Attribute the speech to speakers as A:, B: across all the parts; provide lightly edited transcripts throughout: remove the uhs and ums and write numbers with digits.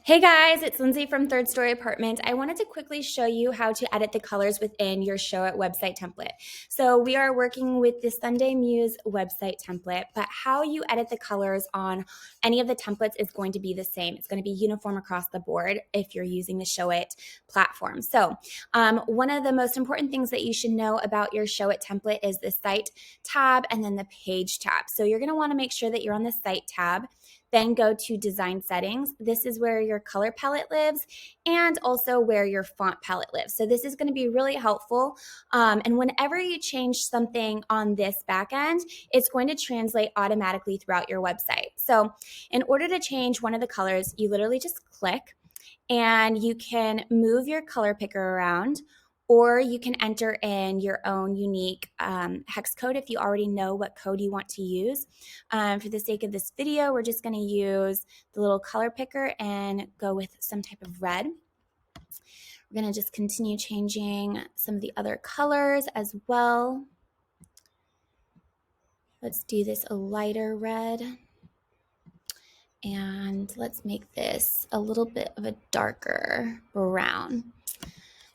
A: Hey guys, it's Lindsay from Third Story Apartment. I wanted to quickly show you how to edit the colors within your Showit website template. So we are working with the Sunday Muse website template, but how you edit the colors on any of the templates is going to be the same. It's going to be uniform across the board if you're using the Showit platform. So one of the most important things that you should know about your Showit template is the Site tab and then the Page tab. So you're going to want to make sure that you're on the Site tab. Then go to Design Settings. This is where your color palette lives and also where your font palette lives. So this is going to be really helpful. And whenever you change something on this back end, it's going to translate automatically throughout your website. So in order to change one of the colors, you literally just click and you can move your color picker around, or you can enter in your own unique hex code if you already know what code you want to use. For the sake of this video, we're just going to use the little color picker and go with some type of red. We're going to just continue changing some of the other colors as well. Let's do this a lighter red. And let's make this a little bit of a darker brown.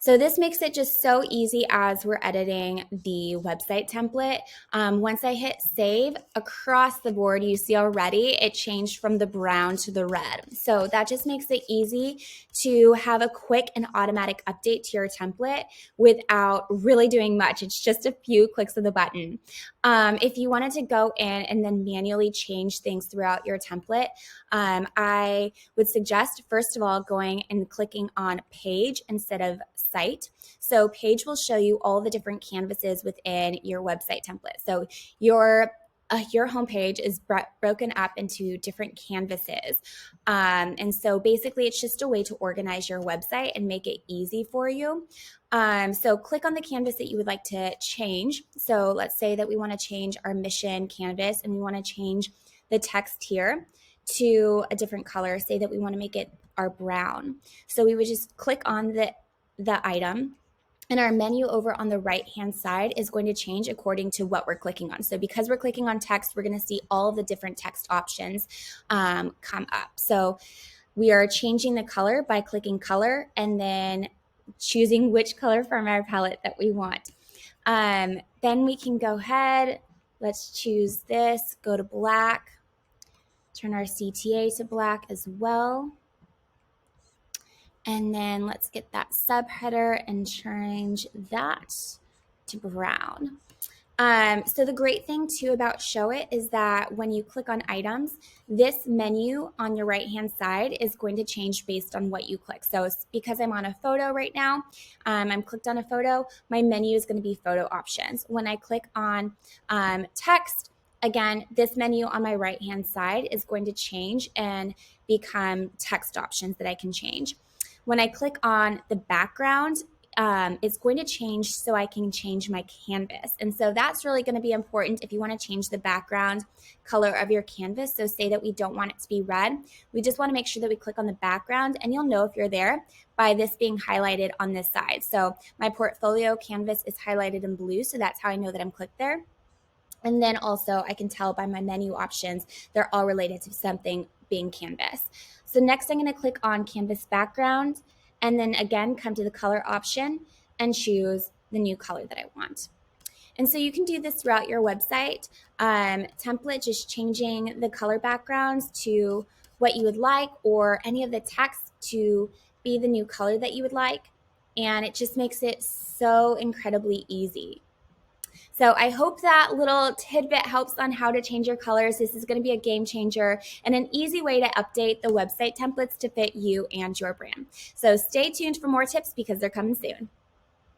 A: So this makes it just so easy as we're editing the website template. Once I hit save, across the board, you see already it changed from the brown to the red. So that just makes it easy to have a quick and automatic update to your template without really doing much. It's just a few clicks of the button. If you wanted to go in and then manually change things throughout your template, I would suggest, first of all, going and clicking on Page instead of Site. So Page will show you all the different canvases within your website template. So your homepage is broken up into different canvases. And so basically it's just a way to organize your website and make it easy for you. So click on the canvas that you would like to change. So let's say that we want to change our mission canvas and we want to change the text here to a different color. Say that we want to make it our brown. So we would just click on the item, and our menu over on the right-hand side is going to change according to what we're clicking on. So because we're clicking on text, we're going to see all of the different text options come up. So we are changing the color by clicking color and then choosing which color from our palette that we want. Then we can go ahead, let's choose this, go to black, turn our CTA to black as well. And then let's get that subheader and change that to brown. So the great thing too about Showit is that when you click on items, this menu on your right-hand side is going to change based on what you click. So because I'm on a photo right now, I'm clicked on a photo, my menu is going to be photo options. When I click on text, again, this menu on my right-hand side is going to change and become text options that I can change. When I click on the background, it's going to change so I can change my canvas. And so that's really going to be important if you want to change the background color of your canvas. So say that we don't want it to be red. We just want to make sure that we click on the background, and you'll know if you're there by this being highlighted on this side. So my portfolio canvas is highlighted in blue, so that's how I know that I'm clicked there. And then also I can tell by my menu options, they're all related to something being canvas. So next I'm going to click on canvas background, and then again come to the color option and choose the new color that I want. And so you can do this throughout your website template, just changing the color backgrounds to what you would like, or any of the text to be the new color that you would like. And it just makes it so incredibly easy. So I hope that little tidbit helps on how to change your colors. This is going to be a game changer and an easy way to update the website templates to fit you and your brand. So stay tuned for more tips because they're coming soon.